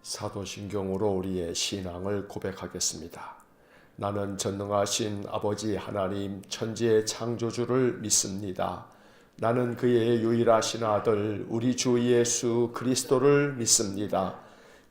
사도신경으로 우리의 신앙을 고백하겠습니다. 나는 전능하신 아버지 하나님 천지의 창조주를 믿습니다. 나는 그의 유일하신 아들 우리 주 예수 그리스도를 믿습니다.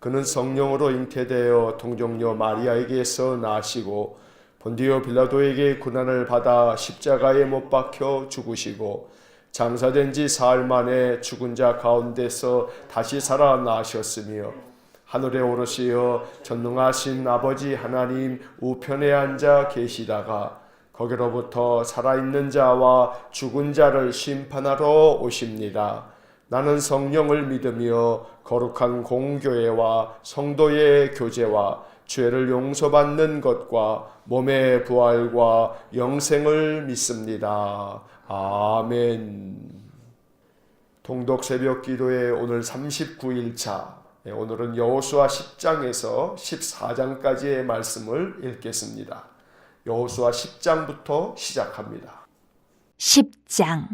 그는 성령으로 잉태되어 동정녀 마리아에게서 나시고 본디오 빌라도에게 고난을 받아 십자가에 못 박혀 죽으시고 장사된 지 사흘 만에 죽은 자 가운데서 다시 살아나셨으며 하늘에 오르시어 전능하신 아버지 하나님 우편에 앉아 계시다가 거기로부터 살아있는 자와 죽은 자를 심판하러 오십니다. 나는 성령을 믿으며 거룩한 공교회와 성도의 교제와 죄를 용서받는 것과 몸의 부활과 영생을 믿습니다. 아멘. 동독 새벽 기도의 오늘 39일차, 오늘은 여호수아 10장에서 14장까지의 말씀을 읽겠습니다. 여호수아 10장부터 시작합니다. 10장.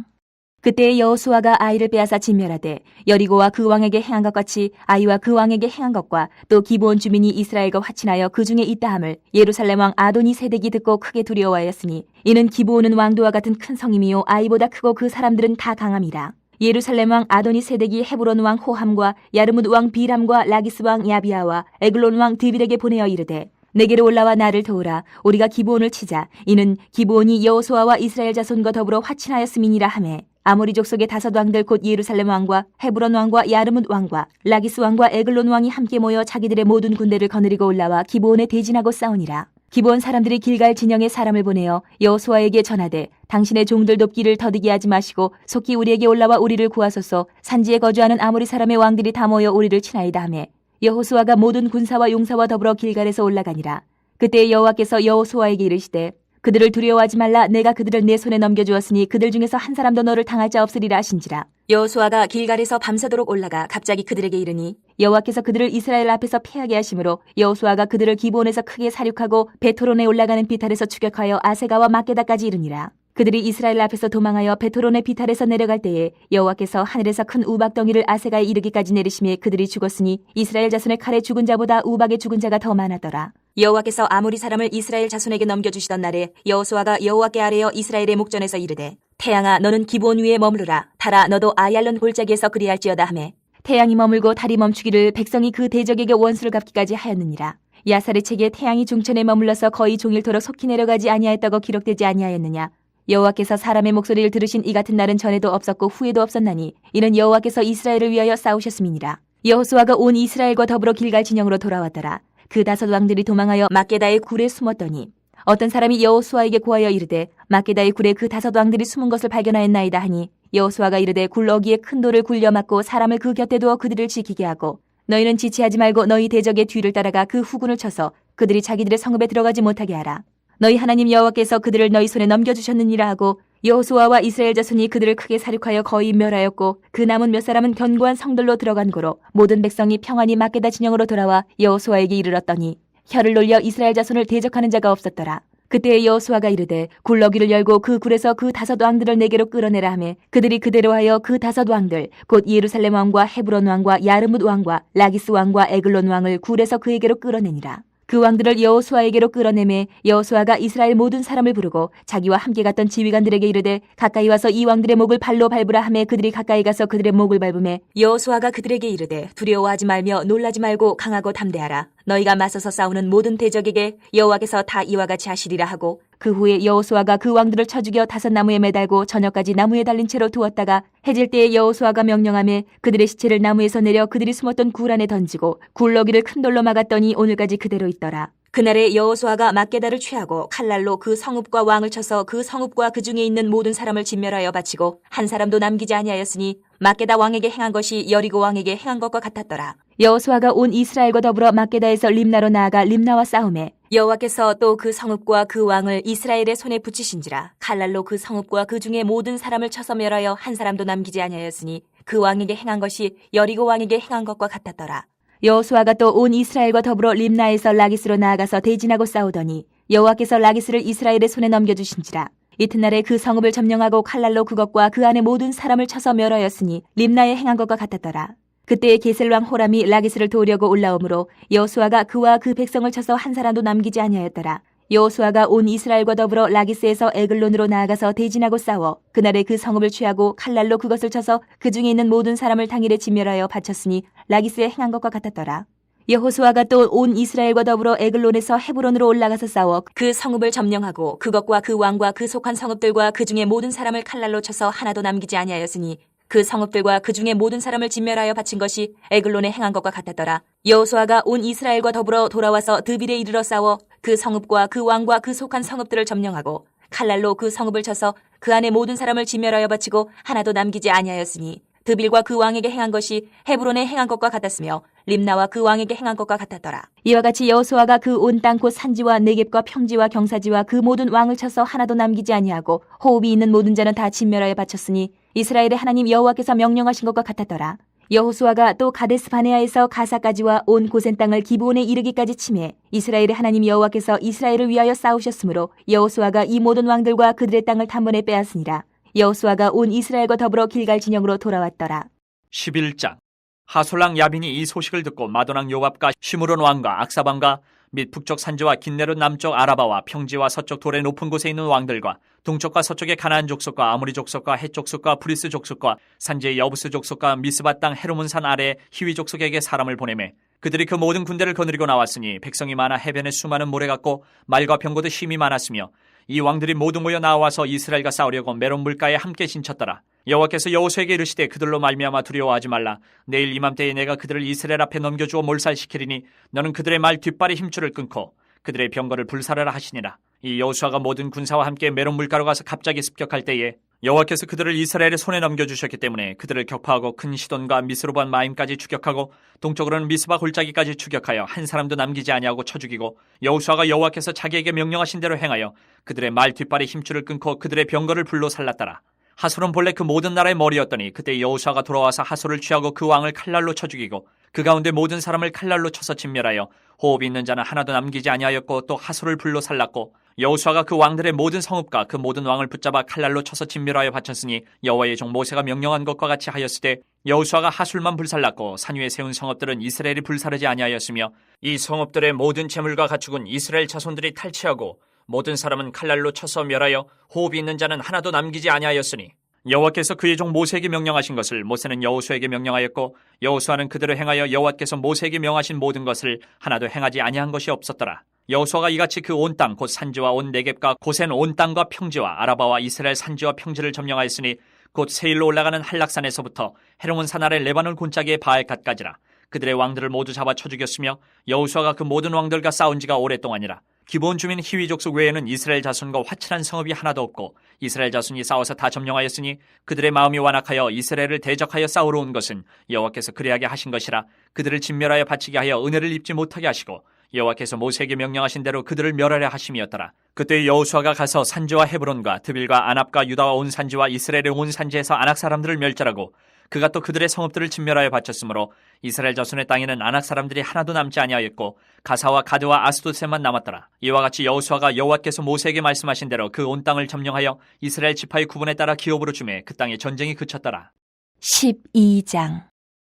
그때 여호수아가 아이를 빼앗아 진멸하되 여리고와 그 왕에게 행한 것 같이 아이와 그 왕에게 행한 것과 또 기브온 주민이 이스라엘과 화친하여 그 중에 있다함을 예루살렘 왕 아도니 세덱이 듣고 크게 두려워하였으니 이는 기브온은 왕도와 같은 큰 성임이요 아이보다 크고 그 사람들은 다 강함이라. 예루살렘 왕 아도니 세덱이 헤브론 왕 호함과 야르뭇 왕 비람과 라기스 왕 야비아와 에글론 왕 드빌에게 보내어 이르되 내게로 올라와 나를 도우라. 우리가 기브온을 치자. 이는 기브온이 여호수아와 이스라엘 자손과 더불어 화친하였음이니라 하매 아모리 족속의 5 왕들 곧 예루살렘 왕과 헤브론 왕과 야르뭇 왕과 라기스 왕과 에글론 왕이 함께 모여 자기들의 모든 군대를 거느리고 올라와 기브온에 대진하고 싸우니라. 기브온 사람들이 길갈 진영에 사람을 보내어 여호수아에게 전하되 당신의 종들 돕기를 더디게 하지 마시고 속히 우리에게 올라와 우리를 구하소서. 산지에 거주하는 아모리 사람의 왕들이 다 모여 우리를 치나이다 하매 여호수아가 모든 군사와 용사와 더불어 길갈에서 올라가니라. 그때 여호와께서 여호수아에게 이르시되 그들을 두려워하지 말라. 내가 그들을 내 손에 넘겨주었으니 그들 중에서 한 사람도 너를 당할 자 없으리라 하신지라. 여호수아가 길갈에서 밤새도록 올라가 갑자기 그들에게 이르니 여호와께서 그들을 이스라엘 앞에서 패하게 하심으로 여호수아가 그들을 기브온에서 크게 사륙하고 베토론에 올라가는 비탈에서 추격하여 아세가와 막게다까지 이르니라. 그들이 이스라엘 앞에서 도망하여 베토론의 비탈에서 내려갈 때에 여호와께서 하늘에서 큰 우박덩이를 아세가에 이르기까지 내리심에 그들이 죽었으니 이스라엘 자손의 칼에 죽은 자보다 우박에 죽은 자가 더 많았더라. 여호와께서 아모리 사람을 이스라엘 자손에게 넘겨주시던 날에 여호수아가 여호와께 아뢰어 이스라엘의 목전에서 이르되 태양아 너는 기브온 위에 머무르라. 달아 너도 아얄론 골짜기에서 그리할지어다 하매 태양이 머물고 달이 멈추기를 백성이 그 대적에게 원수를 갚기까지 하였느니라. 야살의 책에 태양이 중천에 머물러서 거의 종일토록 속히 내려가지 아니하였다고 기록되지 아니하였느냐. 여호와께서 사람의 목소리를 들으신 이 같은 날은 전에도 없었고 후에도 없었나니 이는 여호와께서 이스라엘을 위하여 싸우셨음이니라. 여호수아가 온 이스라엘과 더불어 길갈 진영으로 돌아왔더라. 그 5 왕들이 도망하여 막게다의 굴에 숨었더니 어떤 사람이 여호수아에게 고하여 이르되 막게다의 굴에 그 5 왕들이 숨은 것을 발견하였나이다 하니 여호수아가 이르되 굴 어기에 큰 돌을 굴려 막고 사람을 그 곁에 두어 그들을 지키게 하고 너희는 지체하지 말고 너희 대적의 뒤를 따라가 그 후군을 쳐서 그들이 자기들의 성읍에 들어가지 못하게 하라. 너희 하나님 여호와께서 그들을 너희 손에 넘겨주셨느니라 하고 여호수아와 이스라엘 자손이 그들을 크게 사륙하여 거의 멸하였고 그 남은 몇 사람은 견고한 성들로 들어간 고로 모든 백성이 평안히 막게다 진영으로 돌아와 여호수아에게 이르렀더니 혀를 놀려 이스라엘 자손을 대적하는 자가 없었더라. 그때 여호수아가 이르되 굴러기를 열고 그 굴에서 그 5 왕들을 내게로 끌어내라 하매 그들이 그대로 하여 그 5 왕들 곧 예루살렘 왕과 헤브론 왕과 야르뭇 왕과 라기스 왕과 에글론 왕을 굴에서 그에게로 끌어내니라. 그 왕들을 여호수아에게로 끌어내매 여호수아가 이스라엘 모든 사람을 부르고 자기와 함께 갔던 지휘관들에게 이르되 가까이 와서 이 왕들의 목을 발로 밟으라 하매 그들이 가까이 가서 그들의 목을 밟으매 여호수아가 그들에게 이르되 두려워하지 말며 놀라지 말고 강하고 담대하라. 너희가 맞서서 싸우는 모든 대적에게 여호와께서 다 이와 같이 하시리라 하고 그 후에 여호수아가 그 왕들을 쳐 죽여 5 나무에 매달고 저녁까지 나무에 달린 채로 두었다가 해질 때에 여호수아가 명령하매 그들의 시체를 나무에서 내려 그들이 숨었던 굴 안에 던지고 굴러기를 큰 돌로 막았더니 오늘까지 그대로 있더라. 그날에 여호수아가 막게다를 취하고 칼날로 그 성읍과 왕을 쳐서 그 성읍과 그 중에 있는 모든 사람을 진멸하여 바치고 한 사람도 남기지 아니하였으니 막게다 왕에게 행한 것이 여리고 왕에게 행한 것과 같았더라. 여호수아가 온 이스라엘과 더불어 막게다에서 림나로 나아가 림나와 싸우매 여호와께서 또 그 성읍과 그 왕을 이스라엘의 손에 붙이신지라. 칼날로 그 성읍과 그 중에 모든 사람을 쳐서 멸하여 한 사람도 남기지 아니하였으니 그 왕에게 행한 것이 여리고 왕에게 행한 것과 같았더라. 여호수아가 또 온 이스라엘과 더불어 림나에서 라기스로 나아가서 대진하고 싸우더니 여호와께서 라기스를 이스라엘의 손에 넘겨주신지라. 이튿날에 그 성읍을 점령하고 칼날로 그것과 그 안에 모든 사람을 쳐서 멸하였으니 림나에 행한 것과 같았더라. 그때 게셀 왕 호람이 라기스를 도우려고 올라오므로 여호수아가 그와 그 백성을 쳐서 한 사람도 남기지 아니하였더라. 여호수아가 온 이스라엘과 더불어 라기스에서 에글론으로 나아가서 대진하고 싸워 그날에 그 성읍을 취하고 칼날로 그것을 쳐서 그 중에 있는 모든 사람을 당일에 진멸하여 바쳤으니 라기스에 행한 것과 같았더라. 여호수아가 또 온 이스라엘과 더불어 에글론에서 헤브론으로 올라가서 싸워 그 성읍을 점령하고 그것과 그 왕과 그 속한 성읍들과 그 중에 모든 사람을 칼날로 쳐서 하나도 남기지 아니하였으니 그 성읍들과 그 중에 모든 사람을 진멸하여 바친 것이 에글론에 행한 것과 같았더라. 여호수아가 온 이스라엘과 더불어 돌아와서 드빌에 이르러 싸워 그 성읍과 그 왕과 그 속한 성읍들을 점령하고 칼날로 그 성읍을 쳐서 그 안에 모든 사람을 진멸하여 바치고 하나도 남기지 아니하였으니 드빌과 그 왕에게 행한 것이 헤브론에 행한 것과 같았으며 림나와 그 왕에게 행한 것과 같았더라. 이와 같이 여호수아가 그 온 땅 곧 산지와 네겝과 평지와 경사지와 그 모든 왕을 쳐서 하나도 남기지 아니하고 호흡이 있는 모든 자는 다 진멸하여 바쳤으니 이스라엘의 하나님 여호와께서 명령하신 것과 같았더라. 여호수아가 또 가데스 바네아에서 가사까지와 온 고센 땅을 기브온에 이르기까지 치매 이스라엘의 하나님 여호와께서 이스라엘을 위하여 싸우셨으므로 여호수아가 이 모든 왕들과 그들의 땅을 단번에 빼앗으니라. 여호수아가 온 이스라엘과 더불어 길갈 진영으로 돌아왔더라. 11장. 하솔랑 야빈이 이 소식을 듣고 마도랑 요압과 시므론 왕과 악사방과 및 북쪽 산지와 긴네롯 남쪽 아라바와 평지와 서쪽 돌의 높은 곳에 있는 왕들과 동쪽과 서쪽의 가나안 족속과 아모리 족속과 헷 족속과 브리스 족속과 산지의 여부스 족속과 미스바 땅 헤르몬산 아래 히위 족속에게 사람을 보내매 그들이 그 모든 군대를 거느리고 나왔으니 백성이 많아 해변에 수많은 모래 같고 말과 병거도 힘이 많았으며 이 왕들이 모두 모여 나와서 이스라엘과 싸우려고 메론 물가에 함께 진쳤더라. 여호와께서 여호수아에게 이르시되 그들로 말미암아 두려워하지 말라. 내일 이맘때에 내가 그들을 이스라엘 앞에 넘겨주어 몰살시키리니 너는 그들의 말 뒷발의 힘줄을 끊고 그들의 병거를 불사르라 하시니라. 이 여호수아가 모든 군사와 함께 메론 물가로 가서 갑자기 습격할 때에 여호와께서 그들을 이스라엘의 손에 넘겨주셨기 때문에 그들을 격파하고 큰 시돈과 미스로반 마임까지 추격하고 동쪽으로는 미스바 골짜기까지 추격하여 한 사람도 남기지 아니하고 쳐 죽이고 여호수아가 여호와께서 자기에게 명령하신 대로 행하여 그들의 말 뒷발의 힘줄을 끊고 그들의 병거를 불로 살랐더라. 하솔은 본래 그 모든 나라의 머리였더니 그때 여호수아가 돌아와서 하솔을 취하고 그 왕을 칼날로 쳐 죽이고 그 가운데 모든 사람을 칼날로 쳐서 진멸하여 호흡이 있는 자는 하나도 남기지 아니하였고 또 하솔을 불로 살랐고 여호수아가 그 왕들의 모든 성읍과 그 모든 왕을 붙잡아 칼날로 쳐서 진멸하여 바쳤으니 여호와의 종 모세가 명령한 것과 같이 하였으되 여호수아가 하솔만 불살랐고 산 위에 세운 성읍들은 이스라엘이 불사르지 아니하였으며 이 성읍들의 모든 재물과 가축은 이스라엘 자손들이 탈취하고 모든 사람은 칼날로 쳐서 멸하여 호흡이 있는 자는 하나도 남기지 아니하였으니 여호와께서 그의 종 모세에게 명령하신 것을 모세는 여호수아에게 명령하였고 여호수아는 그대로 행하여 여호와께서 모세에게 명하신 모든 것을 하나도 행하지 아니한 것이 없었더라. 여호수아가 이같이 그 온 땅 곧 산지와 온 네겝과 고센 온 땅과 평지와 아라바와 이스라엘 산지와 평지를 점령하였으니 곧 세일로 올라가는 한락산에서부터 헤르몬 산 아래 레바논 골짜기의 바알갓까지라. 그들의 왕들을 모두 잡아 쳐 죽였으며 여호수아가 그 모든 왕들과 싸운 지가 오랫동안이라. 기브온 주민 히위 족속 외에는 이스라엘 자손과 화친한 성읍이 하나도 없고 이스라엘 자손이 싸워서 다 점령하였으니 그들의 마음이 완악하여 이스라엘을 대적하여 싸우러 온 것은 여호와께서 그리하게 하신 것이라. 그들을 진멸하여 바치게 하여 은혜를 입지 못하게 하시고 여호와께서 모세에게 명령하신 대로 그들을 멸하려 하심이었더라. 그때 여호수아가 가서 산지와 헤브론과 드빌과 아납과 유다와 온 산지와 이스라엘의 온 산지에서 아낙 사람들을 멸절하고 그가 또 그들의 성읍들을 진멸하여 바쳤으므로 이스라엘 자손의 땅에는 아낙 사람들이 하나도 남지 아니하였고 가사와 가드와 아스도셋만 남았더라. 이와 같이 여호수아가 여호와께서 모세에게 말씀하신 대로 그 온 땅을 점령하여 이스라엘 지파의 구분에 따라 기업으로 주매 그 땅에 전쟁이 그쳤더라. 12장.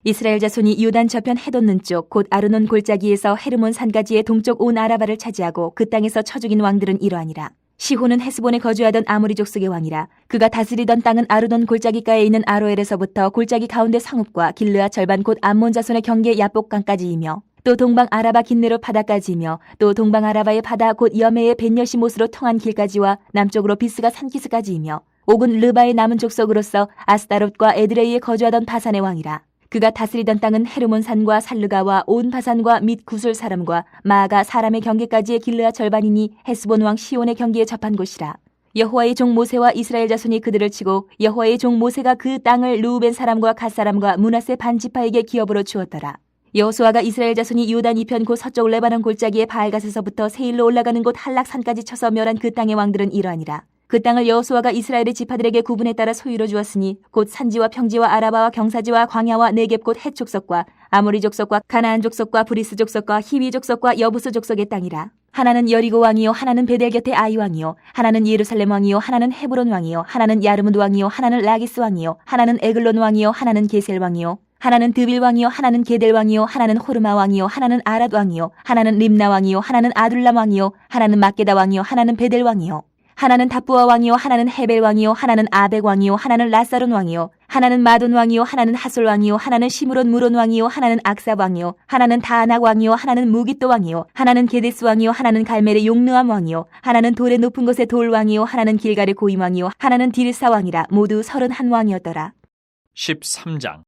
이스라엘 자손이 요단 저편 해돋는 쪽 곧 아르논 골짜기에서 헤르몬 산가지의 동쪽 온 아라바를 차지하고 그 땅에서 쳐 죽인 왕들은 이러하니라. 시호는 헤스본에 거주하던 아모리 족속의 왕이라. 그가 다스리던 땅은 아르논 골짜기가에 있는 아로엘에서부터 골짜기 가운데 성읍과 길르아 절반 곧 암몬 자손의 경계 야복강까지이며 또 동방 아라바 긴네롯 바다까지이며 또 동방 아라바의 바다 곧 여메의 벤여시못으로 통한 길까지와 남쪽으로 비스가 산기스까지이며 옥은 르바의 남은 족속으로서 아스다롯과 에드레이에 거주하던 바산의 왕이라. 그가 다스리던 땅은 헤르몬 산과 살르가와 온 바산과 및 구술 사람과 마아가 사람의 경계까지의 길르아 절반이니 헤스본 왕 시온의 경계에 접한 곳이라. 여호와의 종 모세와 이스라엘 자손이 그들을 치고 여호와의 종 모세가 그 땅을 르우벤 사람과 갓 사람과 므낫세 반 지파에게 기업으로 주었더라. 여호수아가 이스라엘 자손이 요단 이편 곧 서쪽 레바논 골짜기의 바알갓에서부터 세일로 올라가는 곳 한락산까지 쳐서 멸한 그 땅의 왕들은 이러하니라. 그 땅을 여호수아가 이스라엘의 지파들에게 구분에 따라 소유로 주었으니 곧 산지와 평지와 아라바와 경사지와 광야와 네겝 곧 헷 족속과 아모리 족속과 가나안 족속과 브리스 족속과 히위 족속과 여부스 족속의 땅이라. 하나는 여리고 왕이요 하나는 베델 곁의 아이 왕이요 하나는 예루살렘 왕이요 하나는 헤브론 왕이요 하나는 야르뭇 왕이요 하나는 라기스 왕이요 하나는 에글론 왕이요 하나는 게셀 왕이요 하나는 드빌 왕이요 하나는 게델 왕이요 하나는 호르마 왕이요 하나는 아랏 왕이요 하나는 림나 왕이요 하나는 아둘람 왕이요 하나는 막게다 왕이요 하나는 베델 왕이요 하나는 다부아 왕이요 하나는 헤벨 왕이요 하나는 아벡 왕이요 하나는 라사론 왕이요 하나는 마돈 왕이요 하나는 하솔 왕이요 하나는 시므론 무론 왕이요 하나는 악삽 왕이요 하나는 다낙 왕이요 하나는 무깃도 왕이요 하나는 게데스 왕이요 하나는 갈멜의 용르암 왕이요 하나는 돌의 높은 곳의 돌 왕이요 하나는 길갈의 고임 왕이요 하나는 디르사 왕이라 모두 31왕이었더라. 13장.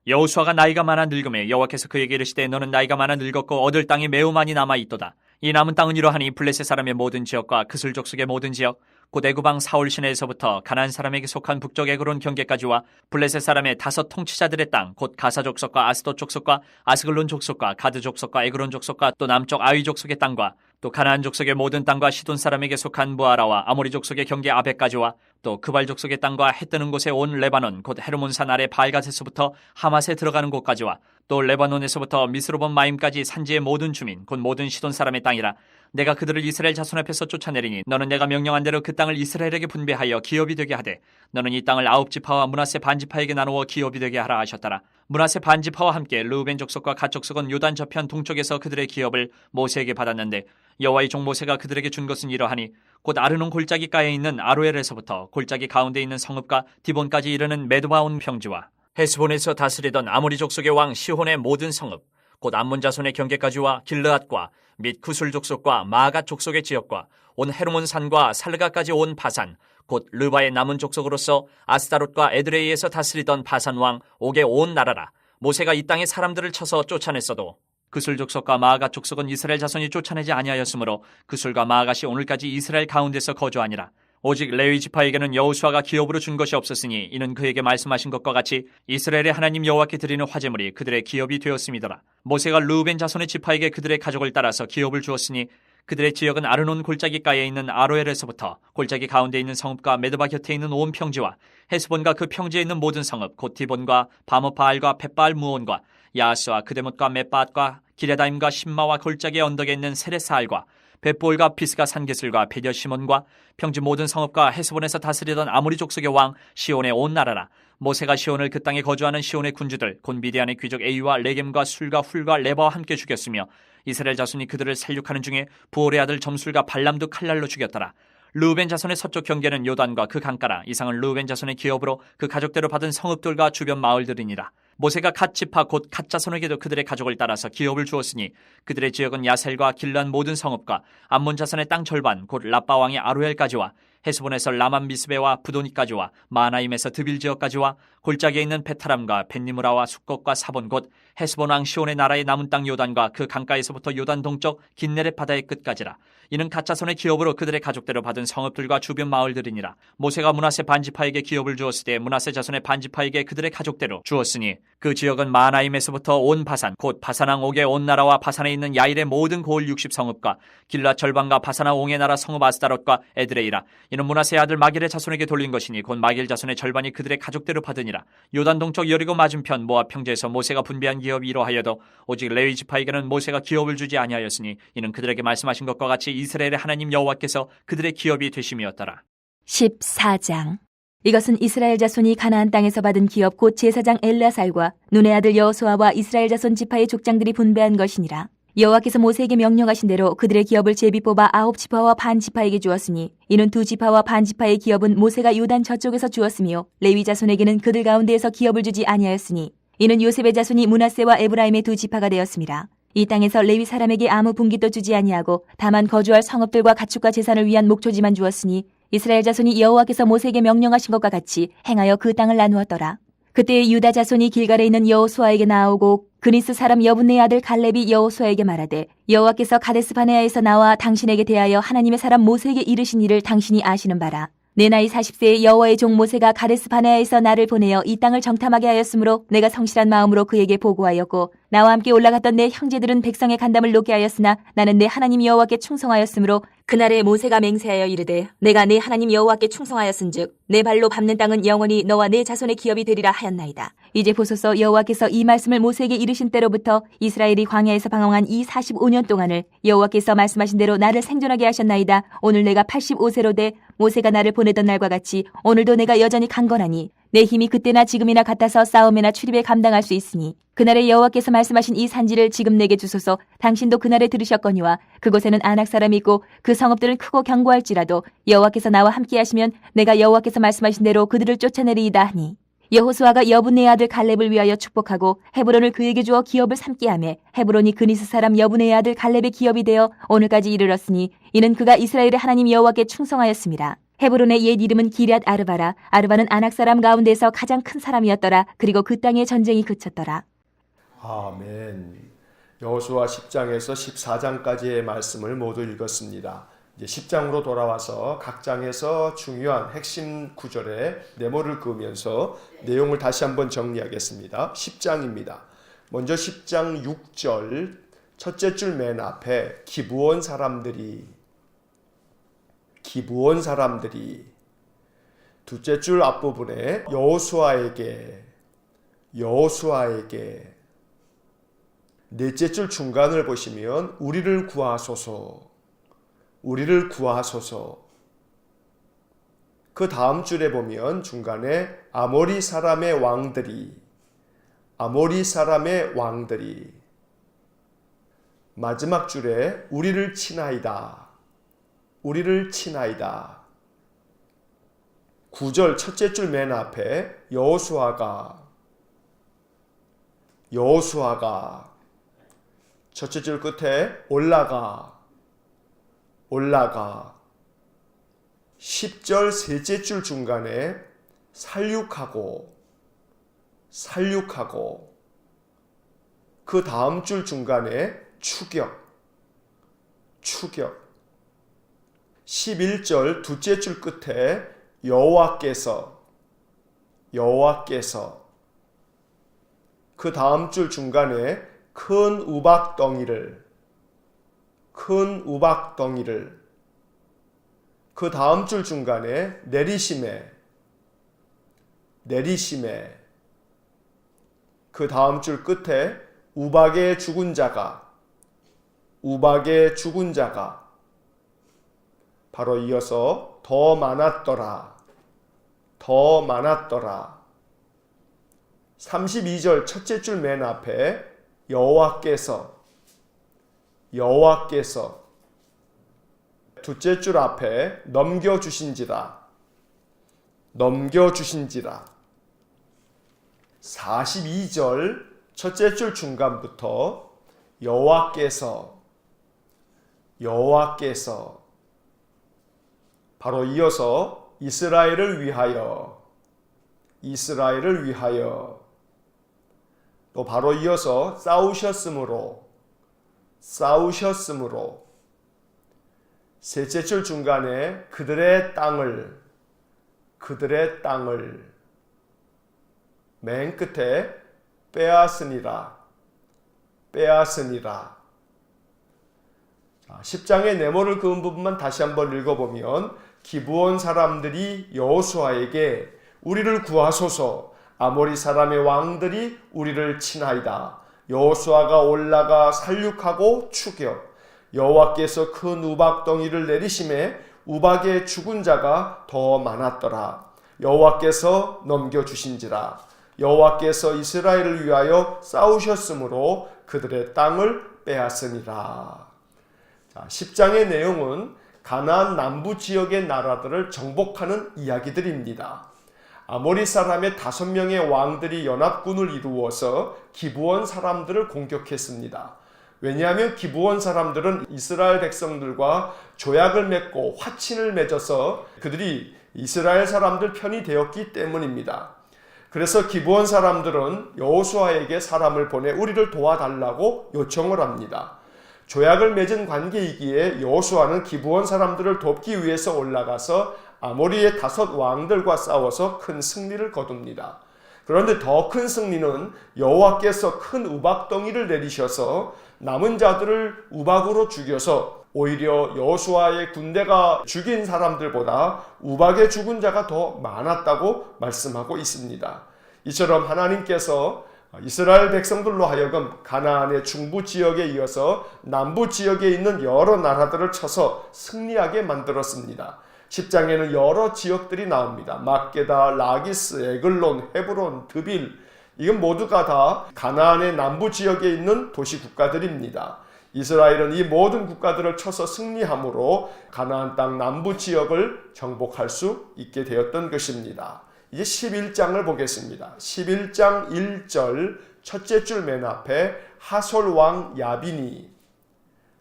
여호수아가 나이가 많아 늙음에 여호와께서 그에게 이르시되 너는 나이가 많아 늙었고 얻을 땅이 매우 많이 남아 있도다. 이 남은 땅은 이러하니 블레셋 사람의 모든 지역과 그슬 족속의 모든 지역 곧 애굽왕 사울 시내에서부터 가나안 사람에게 속한 북쪽 에그론 경계까지와 블레셋 사람의 5 통치자들의 땅 곧 가사 족속과 아스돗 족속과 아스글론 족속과 가드 족속과 에그론 족속과 또 남쪽 아위 족속의 땅과 또 가나안 족속의 모든 땅과 시돈 사람에게 속한 무아라와 아모리 족속의 경계 아벡까지와 또 그발 족속의 땅과 해 뜨는 곳에 온 레바논 곧 헤르몬산 아래 발갓에서부터 하맛에 들어가는 곳까지와 또 레바논에서부터 미스로본 마임까지 산지의 모든 주민 곧 모든 시돈 사람의 땅이라. 내가 그들을 이스라엘 자손 앞에서 쫓아내리니 너는 내가 명령한 대로 그 땅을 이스라엘에게 분배하여 기업이 되게 하되 너는 이 땅을 9지파와 므낫세 반지파에게 나누어 기업이 되게 하라 하셨더라. 므낫세 반지파와 함께 르우벤 족속과 갓 족속은 요단 저편 동쪽에서 그들의 기업을 모세에게 받았는데 여호와의 종 모세가 그들에게 준 것은 이러하니 곧 아르논 골짜기가에 있는 아로엘에서부터 골짜기 가운데 있는 성읍과 디본까지 이르는 메드바온 평지와 헤스본에서 다스리던 아모리 족속의 왕 시혼의 모든 성읍 곧 암몬 자손의 경계까지와 길르앗과 및 구술 족속과 마아갓 족속의 지역과 온 헤르몬 산과 살르가까지 온 바산 곧 르바의 남은 족속으로서 아스타롯과 에드레이에서 다스리던 바산 왕 옥의 온 나라라. 모세가 이 땅에 사람들을 쳐서 쫓아냈어도 그술 족속과 마아갓 족속은 이스라엘 자손이 쫓아내지 아니하였으므로 그술과 마아갓이 오늘까지 이스라엘 가운데서 거주하니라. 오직 레위 지파에게는 여호수아가 기업으로 준 것이 없었으니 이는 그에게 말씀하신 것과 같이 이스라엘의 하나님 여호와께 드리는 화제물이 그들의 기업이 되었음이더라. 모세가 르우벤 자손의 지파에게 그들의 가족을 따라서 기업을 주었으니 그들의 지역은 아르논 골짜기가에 있는 아로엘에서부터 골짜기 가운데 있는 성읍과 메드바 곁에 있는 온 평지와 헤스본과 그 평지에 있는 모든 성읍 곧 디본과 바모바알과 벳바알 무온과 야스와 그데못과 მეტ바앗과 기레다임과 신마와 골짜기 언덕에 있는 세레사알과 벳볼과 피스가 산게슬과 베려시몬과 평지 모든 성읍과 헤스본에서 다스리던 아모리 족속의 왕 시온의 온 나라라. 모세가 시온을 그 땅에 거주하는 시온의 군주들 곧 미디안의 귀족 에이와 레겜과 술과 훌과 레바와 함께 죽였으며 이스라엘 자손이 그들을 살육하는 중에 부올의 아들 점술과 발람도 칼날로 죽였더라. 르우벤 자손의 서쪽 경계는 요단과 그 강가라. 이상은 르우벤 자손의 기업으로 그 가족대로 받은 성읍들과 주변 마을들이니라. 모세가 갓 지파 곧 갓 자손에게도 그들의 가족을 따라서 기업을 주었으니 그들의 지역은 야셀과 길란 모든 성읍과 암몬 자손의 땅 절반 곧 라빠 왕의 아루엘까지와 헤스본에서 라만 미스베와 부도니까지와 마나임에서 드빌 지역까지와 골짜기에 있는 베타람과 벤니무라와 숙곡과 사본 곧 헤스본 왕 시온의 나라의 남은 땅 요단과 그 강가에서부터 요단 동쪽 긴네렛 바다의 끝까지라. 이는 갓 자손의 기업으로 그들의 가족대로 받은 성읍들과 주변 마을들이니라. 모세가 므낫세 반지파에게 기업을 주었을 때 므낫세 자손의 반지파에게 그들의 가족대로 주었으니 그 지역은 마나임에서부터 온 바산 곧 바산왕 옥의 온 나라와 바산에 있는 야일의 모든 고을 60성읍과 길라 절반과 바산왕 옥의 나라 성읍 아스타롯과 에드레이라. 이는 므낫세의 아들 마길의 자손에게 돌린 것이니 곧 마길 자손의 절반이 그들의 가족대로 받으니라. 요단 동쪽 여리고 맞은편 모압 평지에서 모세가 분배한 기업이 이러하여도 오직 레위 지파에게는 모세가 기업을 주지 아니하였으니 이는 그들에게 말씀하신 것과 같이 이스라엘의 하나님 여호와께서 그들의 기업이 되심이었더라. 14장. 이것은 이스라엘 자손이 가나안 땅에서 받은 기업 곧 제사장 엘르아살과 눈의 아들 여호수아와 이스라엘 자손 지파의 족장들이 분배한 것이니라. 여호와께서 모세에게 명령하신 대로 그들의 기업을 제비 뽑아 9지파와 반 지파에게 주었으니 이는 2지파와 반 지파의 기업은 모세가 요단 저쪽에서 주었으며 레위 자손에게는 그들 가운데에서 기업을 주지 아니하였으니 이는 요셉의 자손이 므낫세와 에브라임의 2지파가 되었습니다. 이 땅에서 레위 사람에게 아무 분깃도 주지 아니하고 다만 거주할 성읍들과 가축과 재산을 위한 목초지만 주었으니 이스라엘 자손이 여호와께서 모세에게 명령하신 것과 같이 행하여 그 땅을 나누었더라. 그때 유다 자손이 길갈에 있는 여호수아에게 나오고 그니스 사람 여분네의 아들 갈렙이 여호수아에게 말하되 여호와께서 가데스 바네아에서 나와 당신에게 대하여 하나님의 사람 모세에게 이르신 일을 당신이 아시는 바라. 내 나이 40세의 여호와의 종 모세가 가데스 바네아에서 나를 보내어 이 땅을 정탐하게 하였으므로 내가 성실한 마음으로 그에게 보고하였고 나와 함께 올라갔던 내 형제들은 백성의 간담을 놓게 하였으나 나는 내 하나님 여호와께 충성하였으므로 그날에 모세가 맹세하여 이르되 내가 내 하나님 여호와께 충성하였은즉 내 발로 밟는 땅은 영원히 너와 내 자손의 기업이 되리라 하였나이다. 이제 보소서 여호와께서 이 말씀을 모세에게 이르신 때로부터 이스라엘이 광야에서 방황한 이 45년 동안을 여호와께서 말씀하신 대로 나를 생존하게 하셨나이다. 오늘 내가 85세로 돼 모세가 나를 보내던 날과 같이 오늘도 내가 여전히 강건하니 내 힘이 그때나 지금이나 같아서 싸움이나 출입에 감당할 수 있으니 그날에 여호와께서 말씀하신 이 산지를 지금 내게 주소서. 당신도 그날에 들으셨거니와 그곳에는 아낙 사람이 있고 그 성읍들은 크고 견고할지라도 여호와께서 나와 함께 하시면 내가 여호와께서 말씀하신 대로 그들을 쫓아내리이다 하니 여호수아가 여분의 아들 갈렙을 위하여 축복하고 헤브론을 그에게 주어 기업을 삼게 하매 헤브론이 그니스 사람 여분의 아들 갈렙의 기업이 되어 오늘까지 이르렀으니 이는 그가 이스라엘의 하나님 여호와께 충성하였습니다. 헤브론의 옛 이름은 기럇 아르바라. 아르바는 아낙 사람 가운데서 가장 큰 사람이었더라. 그리고 그 땅에 전쟁이 그쳤더라. 아멘. 여호수아 10장에서 14장까지의 말씀을 모두 읽었습니다. 이제 10장으로 돌아와서 각 장에서 중요한 핵심 구절에 네모를 그으면서 내용을 다시 한번 정리하겠습니다. 10장입니다. 먼저 10장 6절 첫째 줄 맨 앞에 기브온 사람들이, 둘째 줄 앞부분에 여호수아에게, 넷째 줄 중간을 보시면 우리를 구하소서. 그 다음 줄에 보면 중간에 아모리 사람의 왕들이, 마지막 줄에 우리를 치나이다. 9절 첫째 줄 맨 앞에 여호수아가 첫째 줄 끝에 올라가 10절 셋째 줄 중간에 살육하고 그 다음 줄 중간에 추격 11절 둘째 줄 끝에 여호와께서 그 다음 줄 중간에 큰 우박덩이를 그 다음 줄 중간에 내리심에 그 다음 줄 끝에 우박의 죽은 자가 바로 이어서 더 많았더라 32절 첫째 줄 맨 앞에 여호와께서 둘째 줄 앞에 넘겨주신지라 42절 첫째 줄 중간부터 여호와께서 바로 이어서 이스라엘을 위하여 또 바로 이어서 싸우셨으므로 셋째 줄 중간에 그들의 땅을 맨 끝에 빼앗으니라 10장의 네모를 그은 부분만 다시 한번 읽어보면 기브온 사람들이 여호수아에게 우리를 구하소서. 아모리 사람의 왕들이 우리를 치나이다. 여호수아가 올라가 살육하고 추격. 여호와께서 큰 우박덩이를 내리심에 우박의 죽은 자가 더 많았더라. 여호와께서 넘겨주신지라. 여호와께서 이스라엘을 위하여 싸우셨으므로 그들의 땅을 빼앗으니라. 10장의 내용은 가나안 남부 지역의 나라들을 정복하는 이야기들입니다. 아모리 사람의 5명의 왕들이 연합군을 이루어서 기브온 사람들을 공격했습니다. 왜냐하면 기브온 사람들은 이스라엘 백성들과 조약을 맺고 화친을 맺어서 그들이 이스라엘 사람들 편이 되었기 때문입니다. 그래서 기브온 사람들은 여호수아에게 사람을 보내 우리를 도와달라고 요청을 합니다. 조약을 맺은 관계이기에 여호수아는 기브온 사람들을 돕기 위해서 올라가서 아모리의 5 왕들과 싸워서 큰 승리를 거둡니다. 그런데 더 큰 승리는 여호와께서 큰 우박덩이를 내리셔서 남은 자들을 우박으로 죽여서 오히려 여호수아의 군대가 죽인 사람들보다 우박의 죽은 자가 더 많았다고 말씀하고 있습니다. 이처럼 하나님께서 이스라엘 백성들로 하여금 가나안의 중부 지역에 이어서 남부 지역에 있는 여러 나라들을 쳐서 승리하게 만들었습니다. 10장에는 여러 지역들이 나옵니다. 막게다, 라기스, 에글론, 헤브론, 드빌, 이건 모두가 다 가나안의 남부 지역에 있는 도시 국가들입니다. 이스라엘은 이 모든 국가들을 쳐서 승리함으로 가나안 땅 남부 지역을 정복할 수 있게 되었던 것입니다. 이제 11장을 보겠습니다. 11장 1절 첫째 줄 맨 앞에 하솔 왕 야빈이,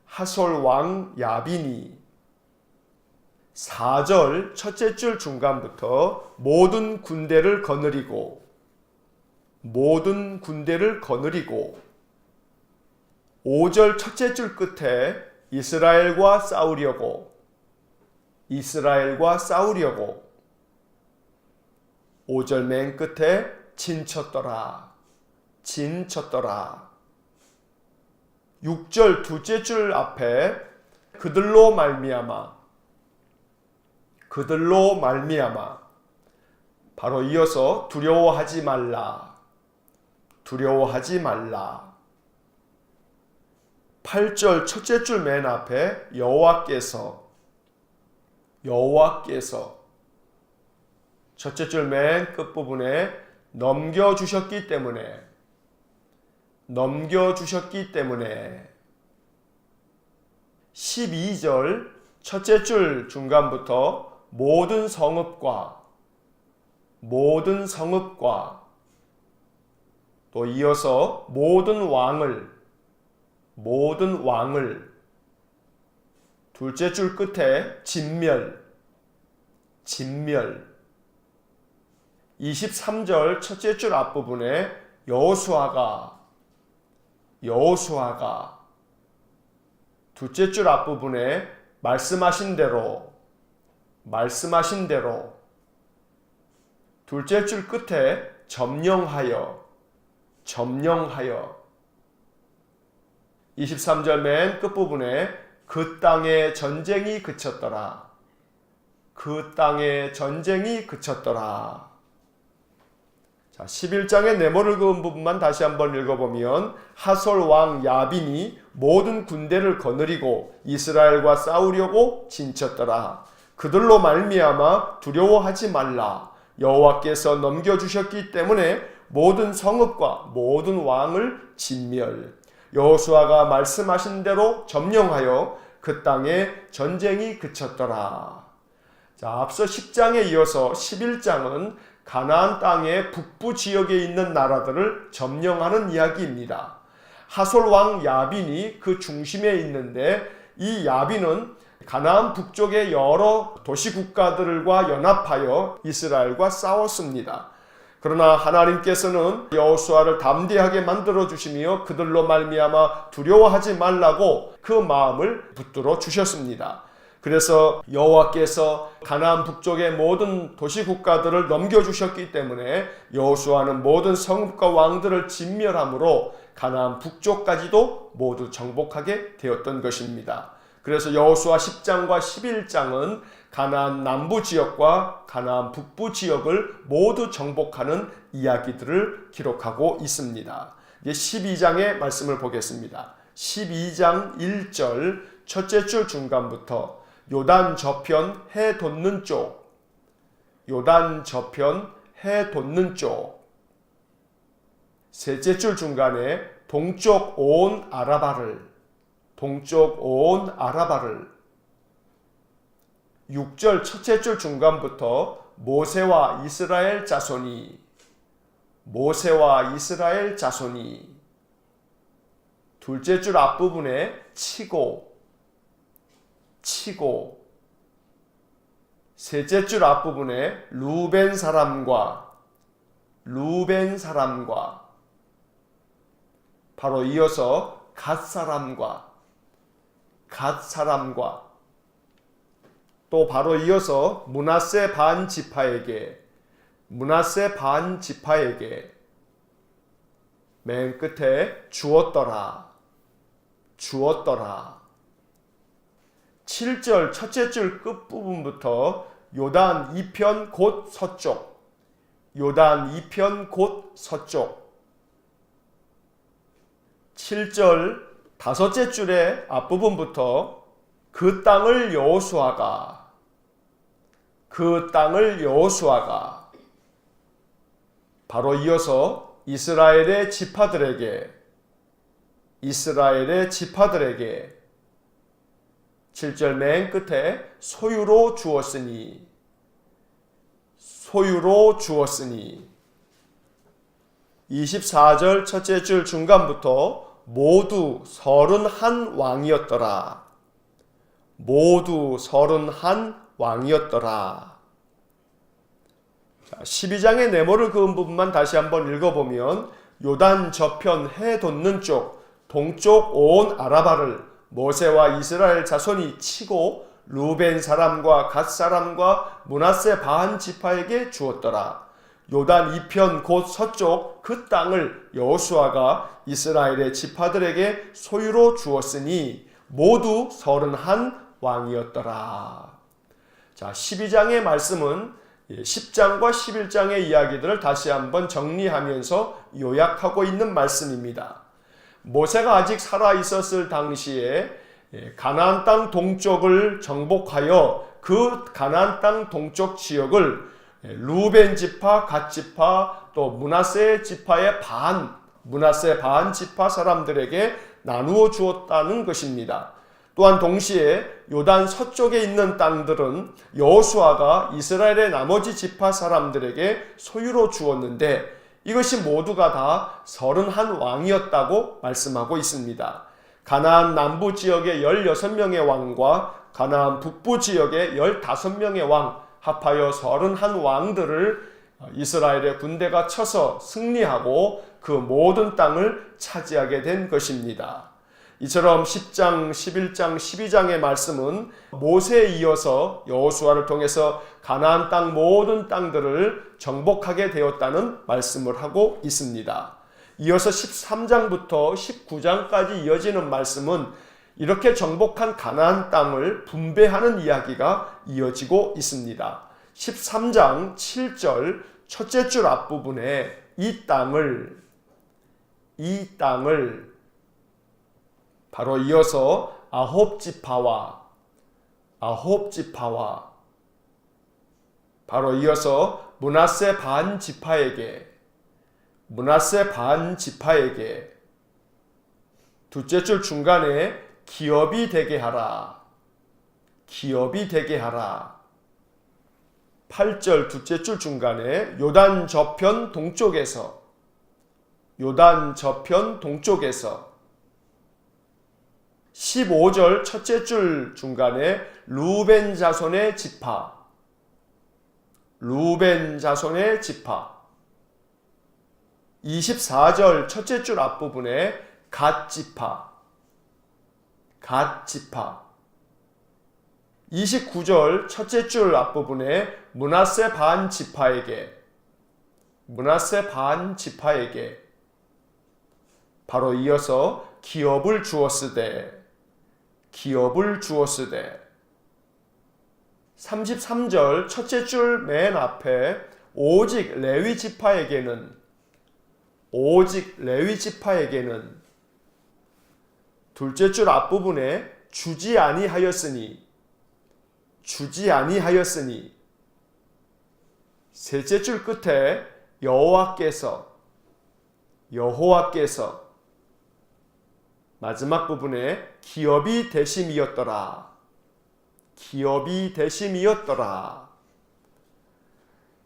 하솔 왕 야빈이. 4절 첫째 줄 중간부터 모든 군대를 거느리고, 모든 군대를 거느리고. 5절 첫째 줄 끝에 이스라엘과 싸우려고, 이스라엘과 싸우려고. 5절 맨 끝에 진쳤더라, 진쳤더라. 6절 둘째 줄 앞에 그들로 말미암아, 그들로 말미암아. 바로 이어서 두려워하지 말라, 두려워하지 말라. 8절 첫째 줄 맨 앞에 여호와께서, 여호와께서. 첫째 줄 맨 끝부분에 넘겨주셨기 때문에, 넘겨주셨기 때문에. 12절 첫째 줄 중간부터 모든 성읍과, 모든 성읍과. 또 이어서 모든 왕을, 모든 왕을. 둘째 줄 끝에 진멸, 진멸. 23절 첫째 줄 앞부분에 여호수아가, 여호수아가. 둘째 줄 앞부분에 말씀하신 대로, 말씀하신 대로. 둘째 줄 끝에 점령하여, 점령하여. 23절 맨 끝부분에 그 땅에 전쟁이 그쳤더라, 그 땅에 전쟁이 그쳤더라. 자, 11장의 네모를 그은 부분만 다시 한번 읽어보면 하솔 왕 야빈이 모든 군대를 거느리고 이스라엘과 싸우려고 진쳤더라. 그들로 말미암아 두려워하지 말라. 여호와께서 넘겨주셨기 때문에 모든 성읍과 모든 왕을 진멸. 여호수아가 말씀하신 대로 점령하여 그 땅에 전쟁이 그쳤더라. 자, 앞서 10장에 이어서 11장은 가나안 땅의 북부 지역에 있는 나라들을 점령하는 이야기입니다. 하솔 왕 야빈이 그 중심에 있는데, 이 야빈은 가나안 북쪽의 여러 도시 국가들과 연합하여 이스라엘과 싸웠습니다. 그러나 하나님께서는 여호수아를 담대하게 만들어 주시며 그들로 말미암아 두려워하지 말라고 그 마음을 붙들어 주셨습니다. 그래서 여호와께서 가나안 북쪽의 모든 도시 국가들을 넘겨주셨기 때문에 여호수아는 모든 성읍과 왕들을 진멸함으로 가나안 북쪽까지도 모두 정복하게 되었던 것입니다. 그래서 여호수아 10장과 11장은 가나안 남부 지역과 가나안 북부 지역을 모두 정복하는 이야기들을 기록하고 있습니다. 이제 12장의 말씀을 보겠습니다. 12장 1절 첫째 줄 중간부터 요단 저편 해 돋는 쪽, 요단 저편 해 돋는 쪽. 셋째 줄 중간에 동쪽 온 아라바를, 동쪽 온 아라바를. 6절 첫째 줄 중간부터 모세와 이스라엘 자손이, 모세와 이스라엘 자손이. 둘째 줄 앞부분에 치고, 치고. 셋째 줄 앞부분에 루벤 사람과, 루벤 사람과. 바로 이어서 갓 사람과, 갓 사람과. 또 바로 이어서 므낫세 반 지파에게, 므낫세 반 지파에게. 맨 끝에 주었더라, 주었더라. 7절 첫째 줄 끝부분부터 요단 2편 곧 서쪽, 요단 2편 곧 서쪽. 7절 다섯째 줄의 앞부분부터 그 땅을 여호수아가, 그 땅을 여호수아가 바로 이어서 이스라엘의 지파들에게 7절 맨 끝에 소유로 주었으니 24절 첫째 줄 중간부터 모두 31왕이었더라. 모두 31왕이었더라. 12장의 네모를 그은 부분만 다시 한번 읽어보면 요단 저편 해 돋는 쪽 동쪽 온 아라바를 모세와 이스라엘 자손이 치고 루벤 사람과 갓 사람과 므낫세 반 지파에게 주었더라. 요단 이편 곧 서쪽 그 땅을 여호수아가 이스라엘의 지파들에게 소유로 주었으니 모두 31왕이었더라. 자, 12장의 말씀은 10장과 11장의 이야기들을 다시 한번 정리하면서 요약하고 있는 말씀입니다. 모세가 아직 살아 있었을 당시에 가나안 땅 동쪽을 정복하여 그 가나안 땅 동쪽 지역을 루벤 지파, 갓 지파, 또 므낫세 지파의 므낫세 반 지파 사람들에게 나누어 주었다는 것입니다. 또한 동시에 요단 서쪽에 있는 땅들은 여호수아가 이스라엘의 나머지 지파 사람들에게 소유로 주었는데 이것이 모두가 다 31왕이었다고 말씀하고 있습니다. 가나안 남부 지역의 16명의 왕과 가나안 북부 지역의 15명의 왕 합하여 31왕들을 이스라엘의 군대가 쳐서 승리하고 그 모든 땅을 차지하게 된 것입니다. 이처럼 10장, 11장, 12장의 말씀은 모세에 이어서 여호수아를 통해서 가나안 땅 모든 땅들을 정복하게 되었다는 말씀을 하고 있습니다. 이어서 13장부터 19장까지 이어지는 말씀은 이렇게 정복한 가나안 땅을 분배하는 이야기가 이어지고 있습니다. 13장 7절 첫째 줄 앞부분에 이 땅을 바로 이어서 아홉 지파와 바로 이어서 므낫세 반 지파에게 둘째 줄 중간에 기업이 되게 하라. 8절 둘째 줄 중간에 요단 저편 동쪽에서 15절 첫째 줄 중간에 루벤 자손의 지파 24절 첫째 줄 앞부분에 갓 지파 29절 첫째 줄 앞부분에 므낫세 반 지파에게 바로 이어서 기업을 주었으되 33절 첫째 줄 맨 앞에 오직 레위 지파에게는 둘째 줄 앞부분에 주지 아니하였으니 셋째 줄 끝에 여호와께서 마지막 부분에 기업이 되심이었더라.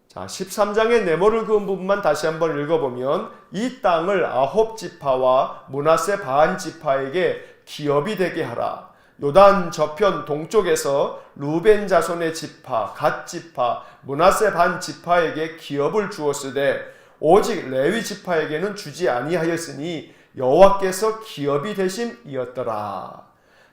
자, 13장의 네모를 그은 부분만 다시 한번 읽어보면 이 땅을 아홉 지파와 므낫세 반 지파에게 기업이 되게 하라. 요단 저편 동쪽에서 루벤 자손의 지파, 갓 지파, 므낫세 반 지파에게 기업을 주었으되 오직 레위 지파에게는 주지 아니하였으니 여호와께서 기업이 되심이었더라.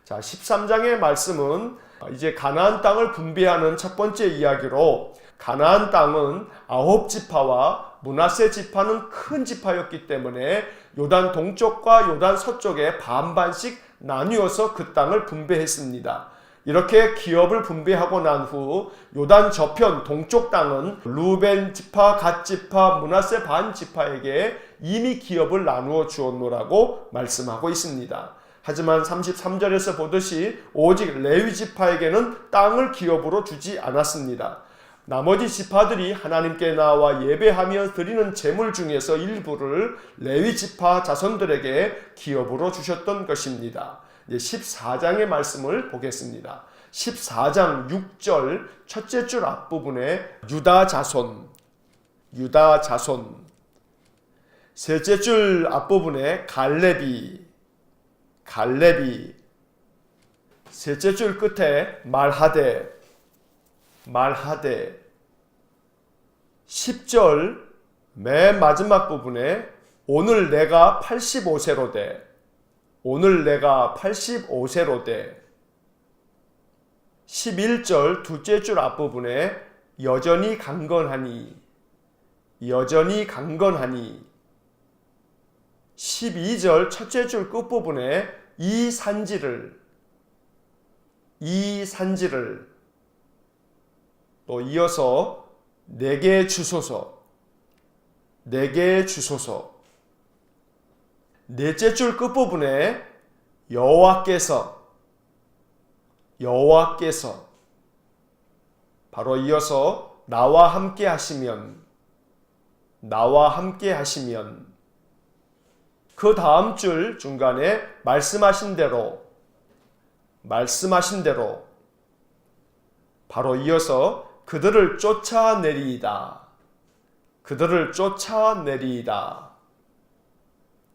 자, 13장의 말씀은 이제 가나안 땅을 분배하는 첫 번째 이야기로 가나안 땅은 아홉 지파와 므낫세 지파는 큰 지파였기 때문에 요단 동쪽과 요단 서쪽에 반반씩 나뉘어서 그 땅을 분배했습니다. 이렇게 기업을 분배하고 난 후 요단 저편 동쪽 땅은 루벤 지파, 갓 지파, 므낫세 반 지파에게 이미 기업을 나누어 주었노라고 말씀하고 있습니다. 하지만 33절에서 보듯이 오직 레위 지파에게는 땅을 기업으로 주지 않았습니다. 나머지 지파들이 하나님께 나와 예배하며 드리는 제물 중에서 일부를 레위 지파 자손들에게 기업으로 주셨던 것입니다. 이제 14장의 말씀을 보겠습니다. 14장 6절 첫째 줄 앞부분에 유다 자손, 셋째 줄 앞부분에 갈렙이, 셋째 줄 끝에 말하데, 10절 맨 마지막 부분에 오늘 내가 85세로 돼, 11절 둘째 줄 앞부분에 여전히 강건하니, 12절 첫째 줄 끝부분에 이 산지를 또 이어서 내게 주소서. 넷째 줄 끝부분에 여호와께서 바로 이어서 나와 함께 하시면 그 다음 줄 중간에 말씀하신 대로 바로 이어서 그들을 쫓아내리이다.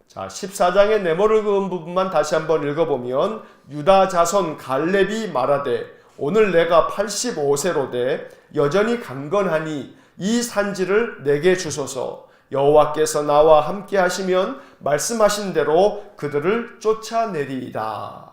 자, 14장의 네모를 그은 부분만 다시 한번 읽어보면 유다 자손 갈렙이 말하되 오늘 내가 85세로 돼 여전히 강건하니 이 산지를 내게 주소서. 여호와께서 나와 함께 하시면 말씀하신 대로 그들을 쫓아내리이다.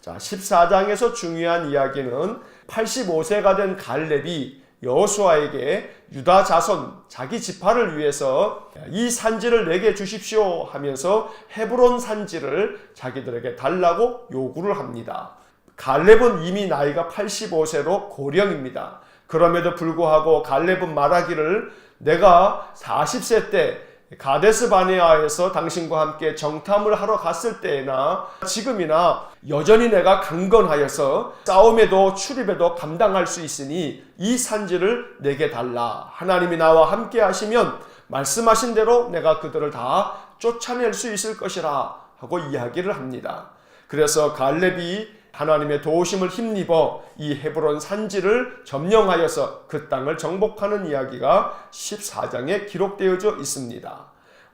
자, 14장에서 중요한 이야기는 85세가 된 갈렙이 여호수아에게 유다 자손 자기 지파를 위해서 이 산지를 내게 주십시오 하면서 헤브론 산지를 자기들에게 달라고 요구를 합니다. 갈렙은 이미 나이가 85세로 고령입니다. 그럼에도 불구하고 갈렙은 말하기를 내가 40세 때 가데스 바네아에서 당신과 함께 정탐을 하러 갔을 때나 지금이나 여전히 내가 강건하여서 싸움에도 출입에도 감당할 수 있으니 이 산지를 내게 달라. 하나님이 나와 함께 하시면 말씀하신 대로 내가 그들을 다 쫓아낼 수 있을 것이라 하고 이야기를 합니다. 그래서 갈렙이 하나님의 도우심을 힘입어 이 헤브론 산지를 점령하여서 그 땅을 정복하는 이야기가 14장에 기록되어져 있습니다.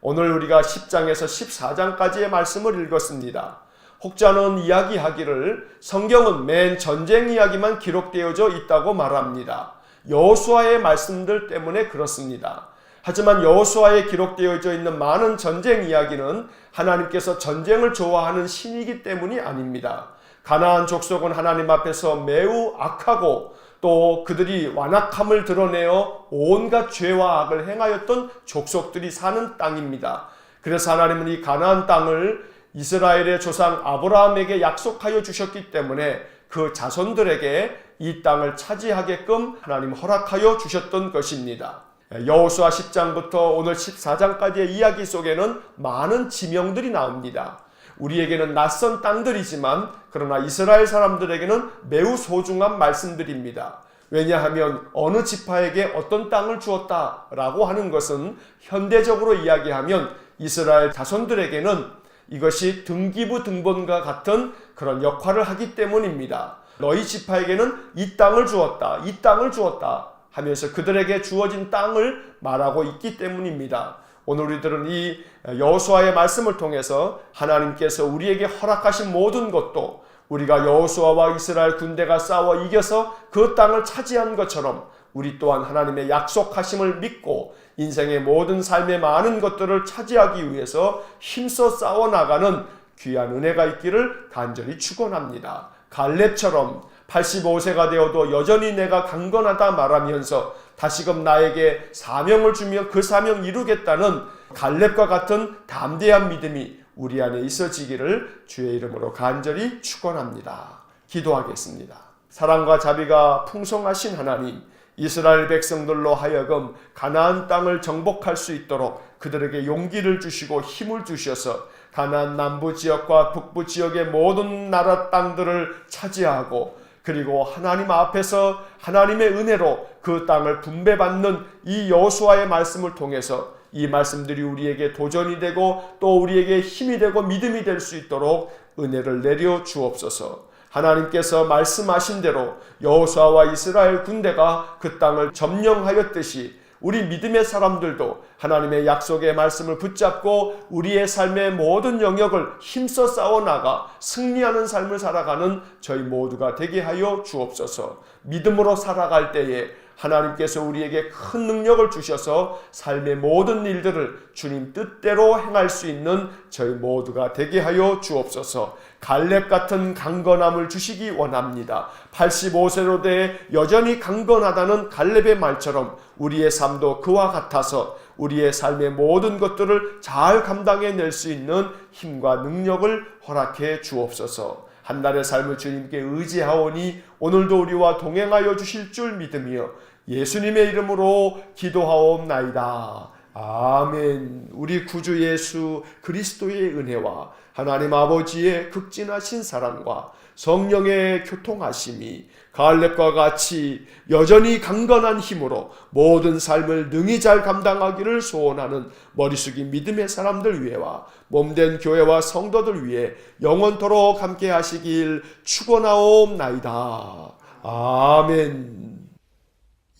오늘 우리가 10장에서 14장까지의 말씀을 읽었습니다. 혹자는 이야기하기를 성경은 맨 전쟁 이야기만 기록되어져 있다고 말합니다. 여호수아의 말씀들 때문에 그렇습니다. 하지만 여호수아에 기록되어져 있는 많은 전쟁 이야기는 하나님께서 전쟁을 좋아하는 신이기 때문이 아닙니다. 가나안 족속은 하나님 앞에서 매우 악하고 또 그들이 완악함을 드러내어 온갖 죄와 악을 행하였던 족속들이 사는 땅입니다. 그래서 하나님은 이 가나안 땅을 이스라엘의 조상 아브라함에게 약속하여 주셨기 때문에 그 자손들에게 이 땅을 차지하게끔 하나님 허락하여 주셨던 것입니다. 여호수아 10장부터 오늘 14장까지의 이야기 속에는 많은 지명들이 나옵니다. 우리에게는 낯선 땅들이지만 그러나 이스라엘 사람들에게는 매우 소중한 말씀들입니다. 왜냐하면 어느 지파에게 어떤 땅을 주었다라고 하는 것은 현대적으로 이야기하면 이스라엘 자손들에게는 이것이 등기부 등본과 같은 그런 역할을 하기 때문입니다. 너희 지파에게는 이 땅을 주었다 하면서 그들에게 주어진 땅을 말하고 있기 때문입니다. 오늘 우리들은 이 여호수아의 말씀을 통해서 하나님께서 우리에게 허락하신 모든 것도 우리가 여호수아와 이스라엘 군대가 싸워 이겨서 그 땅을 차지한 것처럼 우리 또한 하나님의 약속하심을 믿고 인생의 모든 삶의 많은 것들을 차지하기 위해서 힘써 싸워나가는 귀한 은혜가 있기를 간절히 축원합니다. 갈렙처럼 85세가 되어도 여전히 내가 강건하다 말하면서 다시금 나에게 사명을 주며 그 사명 이루겠다는 갈렙과 같은 담대한 믿음이 우리 안에 있어지기를 주의 이름으로 간절히 축원합니다. 기도하겠습니다. 사랑과 자비가 풍성하신 하나님, 이스라엘 백성들로 하여금 가나안 땅을 정복할 수 있도록 그들에게 용기를 주시고 힘을 주셔서 가나안 남부 지역과 북부 지역의 모든 나라 땅들을 차지하고 그리고 하나님 앞에서 하나님의 은혜로 그 땅을 분배받는 이 여호수아의 말씀을 통해서 이 말씀들이 우리에게 도전이 되고 또 우리에게 힘이 되고 믿음이 될 수 있도록 은혜를 내려 주옵소서. 하나님께서 말씀하신 대로 여호수아와 이스라엘 군대가 그 땅을 점령하였듯이 우리 믿음의 사람들도 하나님의 약속의 말씀을 붙잡고 우리의 삶의 모든 영역을 힘써 싸워나가 승리하는 삶을 살아가는 저희 모두가 되게 하여 주옵소서. 믿음으로 살아갈 때에 하나님께서 우리에게 큰 능력을 주셔서 삶의 모든 일들을 주님 뜻대로 행할 수 있는 저희 모두가 되게 하여 주옵소서. 갈렙 같은 강건함을 주시기 원합니다. 85세로 돼 여전히 강건하다는 갈렙의 말처럼 우리의 삶도 그와 같아서 우리의 삶의 모든 것들을 잘 감당해낼 수 있는 힘과 능력을 허락해 주옵소서. 한 날의 삶을 주님께 의지하오니 오늘도 우리와 동행하여 주실 줄 믿으며 예수님의 이름으로 기도하옵나이다. 아멘. 우리 구주 예수 그리스도의 은혜와 하나님 아버지의 극진하신 사랑과 성령의 교통하심이 갈렙과 같이 여전히 강건한 힘으로 모든 삶을 능히 잘 감당하기를 소원하는 머리 숙인 믿음의 사람들 위해와 몸된 교회와 성도들 위해 영원토록 함께 하시길 축원하옵나이다. 아멘.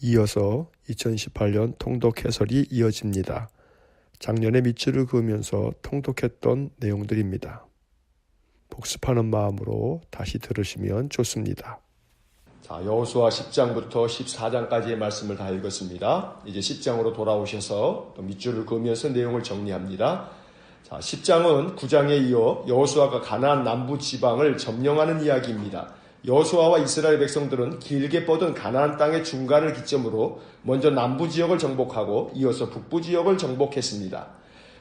이어서 2018년 통독 해설이 이어집니다. 작년에 밑줄을 그으면서 통독했던 내용들입니다. 복습하는 마음으로 다시 들으시면 좋습니다. 자, 여호수아 10장부터 14장까지의 말씀을 다 읽었습니다. 이제 10장으로 돌아오셔서 또 밑줄을 그으면서 내용을 정리합니다. 자, 10장은 9장에 이어 여호수아가 가나안 남부 지방을 점령하는 이야기입니다. 여호수아와 이스라엘 백성들은 길게 뻗은 가나안 땅의 중간을 기점으로 먼저 남부 지역을 정복하고 이어서 북부 지역을 정복했습니다.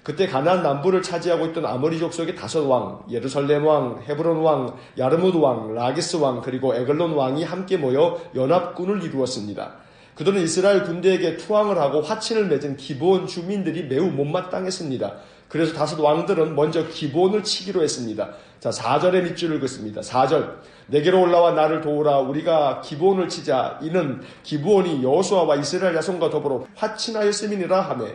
그때 가나안 남부를 차지하고 있던 아모리 족속의 5왕, 예루살렘 왕, 헤브론 왕, 야르뭇 왕, 라기스 왕, 그리고 에글론 왕이 함께 모여 연합군을 이루었습니다. 그들은 이스라엘 군대에게 투항을 하고 화친을 맺은 기브온 주민들이 매우 못마땅했습니다. 그래서 5 왕들은 먼저 기브온을 치기로 했습니다. 자, 4절의 밑줄을 긋습니다. 4절. 내게로 올라와 나를 도우라. 우리가 기브온을 치자. 이는 기브온이 여호수아와 이스라엘 자손과 더불어 화친하였음이니라 하며,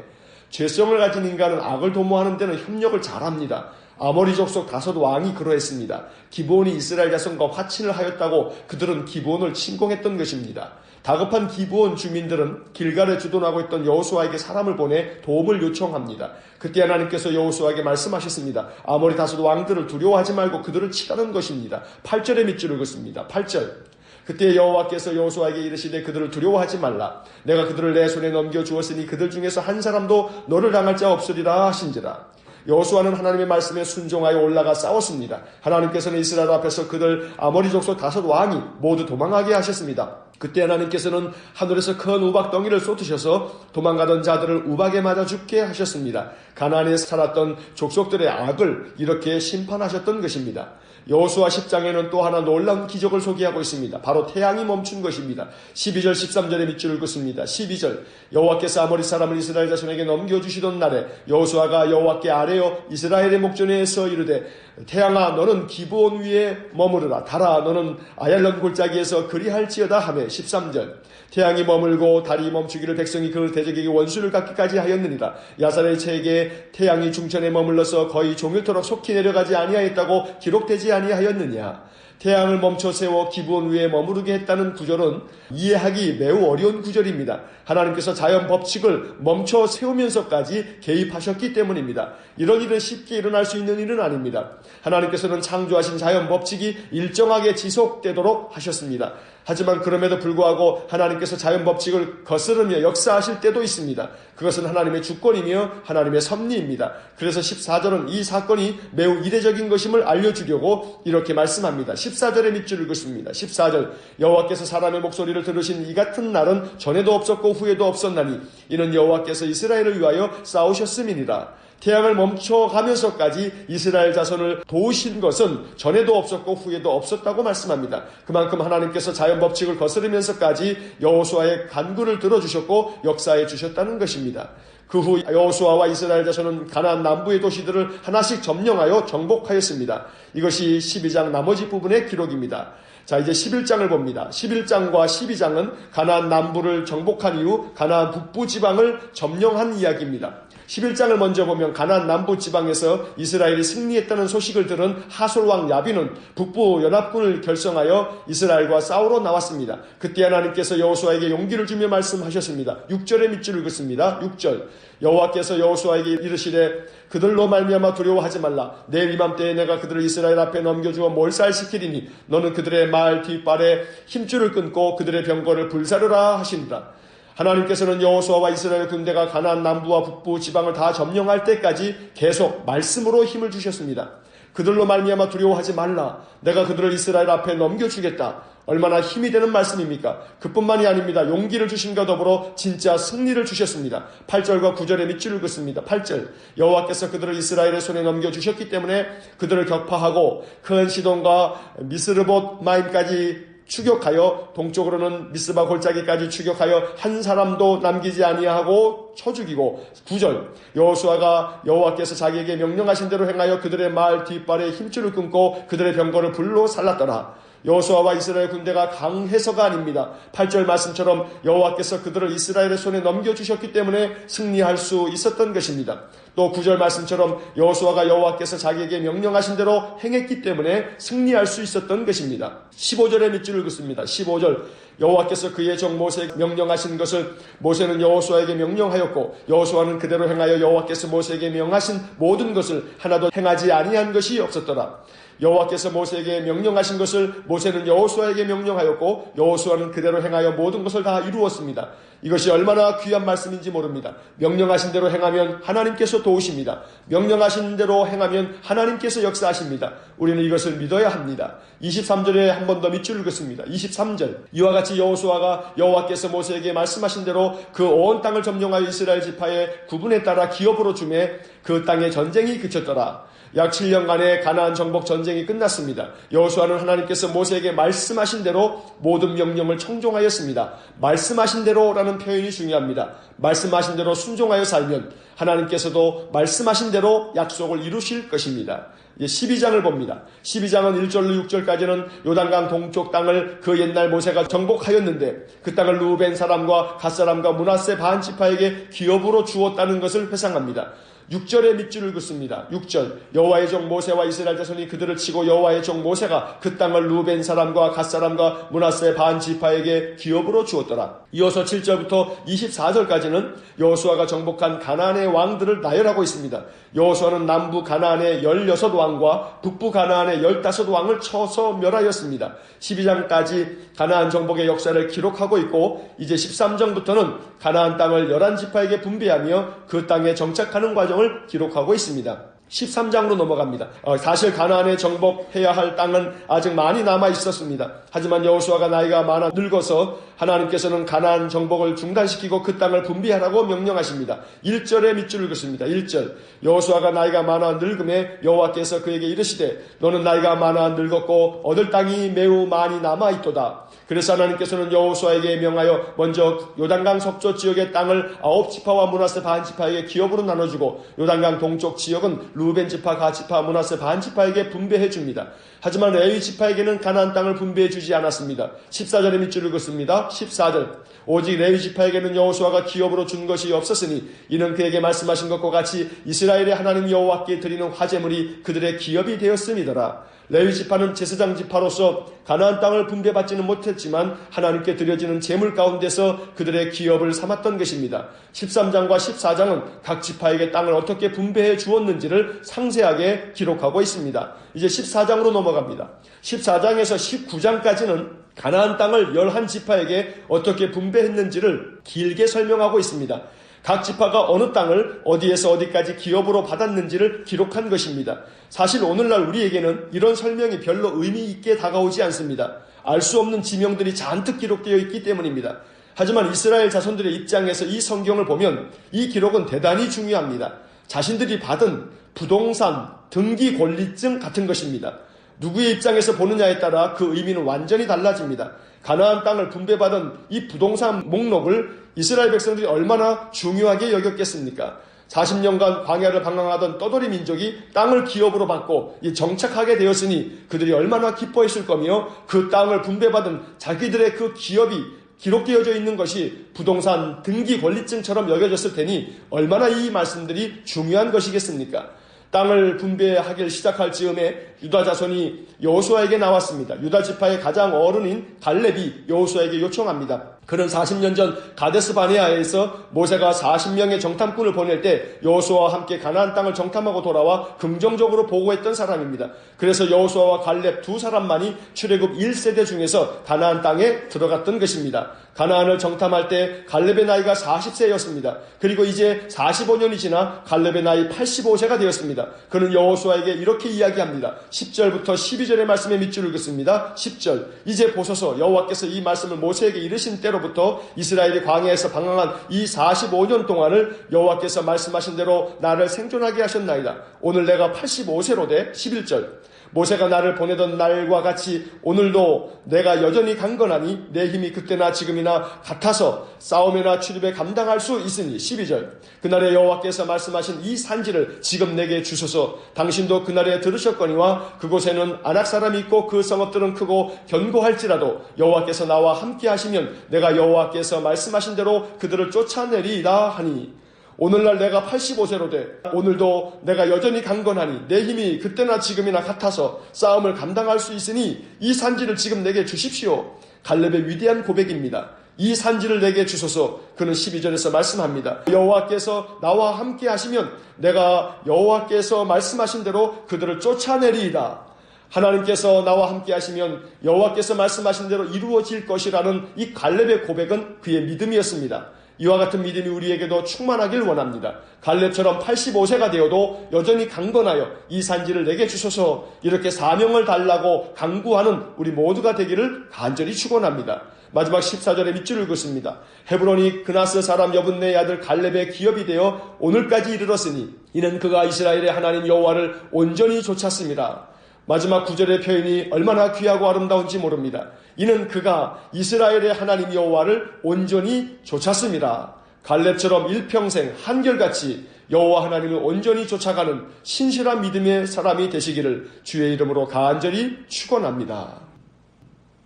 죄성을 가진 인간은 악을 도모하는 데는 협력을 잘합니다. 아모리 족속 5 왕이 그러했습니다. 기브온이 이스라엘 자손과 화친을 하였다고 그들은 기브온을 침공했던 것입니다. 다급한 기브온 주민들은 길갈에 주둔하고 있던 여호수아에게 사람을 보내 도움을 요청합니다. 그때 하나님께서 여호수아에게 말씀하셨습니다. 아모리 5 왕들을 두려워하지 말고 그들을 치라는 것입니다. 8절의 밑줄을 긋습니다. 8절. 그때 여호와께서 여호수아에게 이르시되 그들을 두려워하지 말라. 내가 그들을 내 손에 넘겨주었으니 그들 중에서 한 사람도 너를 당할 자 없으리라 하신지라. 여호수아는 하나님의 말씀에 순종하여 올라가 싸웠습니다. 하나님께서는 이스라엘 앞에서 그들 아모리 족속 5 왕이 모두 도망하게 하셨습니다. 그때 하나님께서는 하늘에서 큰 우박덩이를 쏟으셔서 도망가던 자들을 우박에 맞아 죽게 하셨습니다. 가나안에 살았던 족속들의 악을 이렇게 심판하셨던 것입니다. 여호수아 10장에는 또 하나 놀라운 기적을 소개하고 있습니다. 바로 태양이 멈춘 것입니다. 12절 13절의 밑줄을 긋습니다. 12절. 여호와께서 아모리 사람을 이스라엘 자손에게 넘겨주시던 날에 여호수아가 여호와께 아뢰어 이스라엘의 목전에서 이르되 태양아 너는 기브온 위에 머무르라. 달아 너는 아얄론 골짜기에서 그리할지어다 하며. 13절. 태양이 머물고 달이 멈추기를 백성이 그 대적에게 원수를 갖기까지 하였느니라. 야살의 책에 태양이 중천에 머물러서 거의 종일토록 속히 내려가지 아니하였다고 기록되지 아니하였느냐. 태양을 멈춰 세워 기브온 위에 머무르게 했다는 구절은 이해하기 매우 어려운 구절입니다. 하나님께서 자연 법칙을 멈춰 세우면서까지 개입하셨기 때문입니다. 이런 일은 쉽게 일어날 수 있는 일은 아닙니다. 하나님께서는 창조하신 자연 법칙이 일정하게 지속되도록 하셨습니다. 하지만 그럼에도 불구하고 하나님께서 자연 법칙을 거스르며 역사하실 때도 있습니다. 그것은 하나님의 주권이며 하나님의 섭리입니다. 그래서 14절은 이 사건이 매우 이례적인 것임을 알려주려고 이렇게 말씀합니다. 14절의 밑줄을 긋습니다. 14절. 여호와께서 사람의 목소리를 들으신 이 같은 날은 전에도 없었고 후에도 없었나니 이는 여호와께서 이스라엘을 위하여 싸우셨음이니라. 태양을 멈춰가면서까지 이스라엘 자손을 도우신 것은 전에도 없었고 후에도 없었다고 말씀합니다. 그만큼 하나님께서 자연 법칙을 거스르면서까지 여호수아의 간구를 들어주셨고 역사해 주셨다는 것입니다. 그 후 여호수아와 이스라엘 자손은 가나안 남부의 도시들을 하나씩 점령하여 정복하였습니다. 이것이 12장 나머지 부분의 기록입니다. 자, 이제 11장을 봅니다. 11장과 12장은 가나안 남부를 정복한 이후 가나안 북부 지방을 점령한 이야기입니다. 11장을 먼저 보면 가나안 남부 지방에서 이스라엘이 승리했다는 소식을 들은 하솔 왕 야빈은 북부 연합군을 결성하여 이스라엘과 싸우러 나왔습니다. 그때 하나님께서 여호수아에게 용기를 주며 말씀하셨습니다. 6절의 밑줄을 긋습니다. 6절 여호와께서 여호수아에게 이르시되 그들로 말미암아 두려워하지 말라. 내일 이맘때에 내가 그들을 이스라엘 앞에 넘겨주어 몰살시키리니 너는 그들의 말 뒷발에 힘줄을 끊고 그들의 병거를 불사르라 하시니라. 하나님께서는 여호수아와 이스라엘 군대가 가나안 남부와 북부 지방을 다 점령할 때까지 계속 말씀으로 힘을 주셨습니다. 그들로 말미암아 두려워하지 말라. 내가 그들을 이스라엘 앞에 넘겨주겠다. 얼마나 힘이 되는 말씀입니까? 그뿐만이 아닙니다. 용기를 주신과 더불어 진짜 승리를 주셨습니다. 8절과 9절의 밑줄을 긋습니다. 8절 여호와께서 그들을 이스라엘의 손에 넘겨주셨기 때문에 그들을 격파하고 큰 시돈과 미스르봇 마임까지 추격하여 동쪽으로는 미스바 골짜기까지 추격하여 한 사람도 남기지 아니하고 쳐 죽이고 9절 여호수아가 여호와께서 자기에게 명령하신 대로 행하여 그들의 말 뒷발에 힘줄을 끊고 그들의 병거를 불로 살랐더라. 여호수아와 이스라엘 군대가 강해서가 아닙니다. 8절 말씀처럼 여호와께서 그들을 이스라엘의 손에 넘겨주셨기 때문에 승리할 수 있었던 것입니다. 또 9절 말씀처럼 여호수아가 여호와께서 자기에게 명령하신 대로 행했기 때문에 승리할 수 있었던 것입니다. 15절의 밑줄을 긋습니다. 15절 여호와께서 그의 종 모세에게 명령하신 것을 모세는 여호수아에게 명령하였고 여호수아는 그대로 행하여 여호와께서 모세에게 명하신 모든 것을 하나도 행하지 아니한 것이 없었더라. 여호와께서 모세에게 명령하신 것을 모세는 여호수아에게 명령하였고 여호수아는 그대로 행하여 모든 것을 다 이루었습니다. 이것이 얼마나 귀한 말씀인지 모릅니다. 명령하신 대로 행하면 하나님께서 도우십니다. 명령하신 대로 행하면 하나님께서 역사하십니다. 우리는 이것을 믿어야 합니다. 23절에 한 번 더 밑줄을 긋습니다. 23절 이와 같이 여호수아가 여호와께서 모세에게 말씀하신 대로 그 온 땅을 점령하여 이스라엘 지파의 구분에 따라 기업으로 주매 그 땅에 전쟁이 그쳤더라. 약 7년간의 가나안 정복 전쟁이 끝났습니다. 여호수아는 하나님께서 모세에게 말씀하신 대로 모든 명령을 청종하였습니다. 말씀하신 대로라는 표현이 중요합니다. 말씀하신 대로 순종하여 살면 하나님께서도 말씀하신 대로 약속을 이루실 것입니다. 12장을 봅니다. 12장은 1절로 6절까지는 요단강 동쪽 땅을 그 옛날 모세가 정복하였는데 그 땅을 루벤 사람과 갓 사람과 므낫세 반 지파에게 기업으로 주었다는 것을 회상합니다. 6절의 밑줄을 긋습니다. 6절 여호와의 종 모세와 이스라엘 자손이 그들을 치고 여호와의 종 모세가 그 땅을 루벤 사람과 갓 사람과 므낫세 반 지파에게 기업으로 주었더라. 이어서 7절부터 24절까지는 여호수아가 정복한 가나안의 왕들을 나열하고 있습니다. 여호수아는 남부 가나안의 16왕과 북부 가나안의 15왕을 쳐서 멸하였습니다. 12장까지 가나안 정복의 역사를 기록하고 있고 이제 13장부터는 가나안 땅을 11지파에게 분배하며 그 땅에 정착하는 과정을 기록하고 있습니다. 13장으로 넘어갑니다. 사실 가나안에 정복해야 할 땅은 아직 많이 남아 있었습니다. 하지만 여호수아가 나이가 많아 늙어서 하나님께서는 가나안 정복을 중단시키고 그 땅을 분배하라고 명령하십니다. 1절의 밑줄을 긋습니다. 1절 여호수아가 나이가 많아 늙음에 여호와께서 그에게 이르시되 너는 나이가 많아 늙었고 얻을 땅이 매우 많이 남아 있도다. 그래서 하나님께서는 여호수아에게 명하여 먼저 요단강 서쪽 지역의 땅을 9지파와 므낫세 반 지파에게 기업으로 나눠주고 요단강 동쪽 지역은 루벤 지파, 갓 지파, 므낫세 반 지파에게 분배해 줍니다. 하지만 레위 지파에게는 가나안 땅을 분배해 주지 않았습니다. 14절의 밑줄을 긋습니다. 14절 오직 레위 지파에게는 여호수아가 기업으로 준 것이 없었으니 이는 그에게 말씀하신 것과 같이 이스라엘의 하나님 여호와께 드리는 화제물이 그들의 기업이 되었음이더라. 레위 지파는 제사장 지파로서 가나안 땅을 분배받지는 못했지만 하나님께 드려지는 제물 가운데서 그들의 기업을 삼았던 것입니다. 13장과 14장은 각 지파에게 땅을 어떻게 분배해 주었는지를 상세하게 기록하고 있습니다. 이제 14장으로 넘어갑니다. 14장에서 19장까지는 가나안 땅을 11지파에게 어떻게 분배했는지를 길게 설명하고 있습니다. 각 지파가 어느 땅을 어디에서 어디까지 기업으로 받았는지를 기록한 것입니다. 사실 오늘날 우리에게는 이런 설명이 별로 의미 있게 다가오지 않습니다. 알 수 없는 지명들이 잔뜩 기록되어 있기 때문입니다. 하지만 이스라엘 자손들의 입장에서 이 성경을 보면 이 기록은 대단히 중요합니다. 자신들이 받은 부동산 등기 권리증 같은 것입니다. 누구의 입장에서 보느냐에 따라 그 의미는 완전히 달라집니다. 가나안 땅을 분배받은 이 부동산 목록을 이스라엘 백성들이 얼마나 중요하게 여겼겠습니까? 40년간 광야를 방황하던 떠돌이 민족이 땅을 기업으로 받고 정착하게 되었으니 그들이 얼마나 기뻐했을 거며 그 땅을 분배받은 자기들의 그 기업이 기록되어져 있는 것이 부동산 등기 권리증처럼 여겨졌을 테니 얼마나 이 말씀들이 중요한 것이겠습니까? 땅을 분배하기를 시작할 즈음에 유다 자손이 여호수아에게 나왔습니다. 유다 지파의 가장 어른인 갈렙이 여호수아에게 요청합니다. 그는 40년 전 가데스 바네아에서 모세가 40명의 정탐꾼을 보낼 때 여호수아와 함께 가나안 땅을 정탐하고 돌아와 긍정적으로 보고했던 사람입니다. 그래서 여호수아와 갈렙 두 사람만이 출애굽 1세대 중에서 가나안 땅에 들어갔던 것입니다. 가나안을 정탐할 때 갈렙의 나이가 40세였습니다. 그리고 이제 45년이 지나 갈렙의 나이 85세가 되었습니다. 그는 여호수아에게 이렇게 이야기합니다. 10절부터 12절의 말씀에 밑줄을 긋습니다. 10절 이제 보소서 여호와께서 이 말씀을 모세에게 이르신 때로부터 이스라엘이 광야에서 방황한 이 45년 동안을 여호와께서 말씀하신 대로 나를 생존하게 하셨나이다. 오늘 내가 85세로 돼. 11절 모세가 나를 보내던 날과 같이 오늘도 내가 여전히 강건하니 내 힘이 그때나 지금이나 같아서 싸움이나 출입에 감당할 수 있으니. 12절 그날에 여호와께서 말씀하신 이 산지를 지금 내게 주소서. 당신도 그날에 들으셨거니와 그곳에는 아낙 사람이 있고 그 성읍들은 크고 견고할지라도 여호와께서 나와 함께 하시면 내가 여호와께서 말씀하신 대로 그들을 쫓아내리이다 하니. 오늘날 내가 85세로 돼. 오늘도 내가 여전히 강건하니 내 힘이 그때나 지금이나 같아서 싸움을 감당할 수 있으니 이 산지를 지금 내게 주십시오. 갈렙의 위대한 고백입니다. 이 산지를 내게 주소서. 그는 12절에서 말씀합니다. 여호와께서 나와 함께 하시면 내가 여호와께서 말씀하신 대로 그들을 쫓아내리이다. 하나님께서 나와 함께 하시면 여호와께서 말씀하신 대로 이루어질 것이라는 이 갈렙의 고백은 그의 믿음이었습니다. 이와 같은 믿음이 우리에게도 충만하길 원합니다. 갈렙처럼 85세가 되어도 여전히 강건하여 이 산지를 내게 주소서 이렇게 사명을 달라고 강구하는 우리 모두가 되기를 간절히 축원합니다. 마지막 14절에 밑줄을 긋습니다. 헤브론이 그나스 사람 여분네의 아들 갈렙의 기업이 되어 오늘까지 이르렀으니 이는 그가 이스라엘의 하나님 여호와를 온전히 좇았습니다. 마지막 9절의 표현이 얼마나 귀하고 아름다운지 모릅니다. 이는 그가 이스라엘의 하나님 여호와를 온전히 좇았습니다. 갈렙처럼 일평생 한결같이 여호와 하나님을 온전히 좇아가는 신실한 믿음의 사람이 되시기를 주의 이름으로 간절히 축원합니다.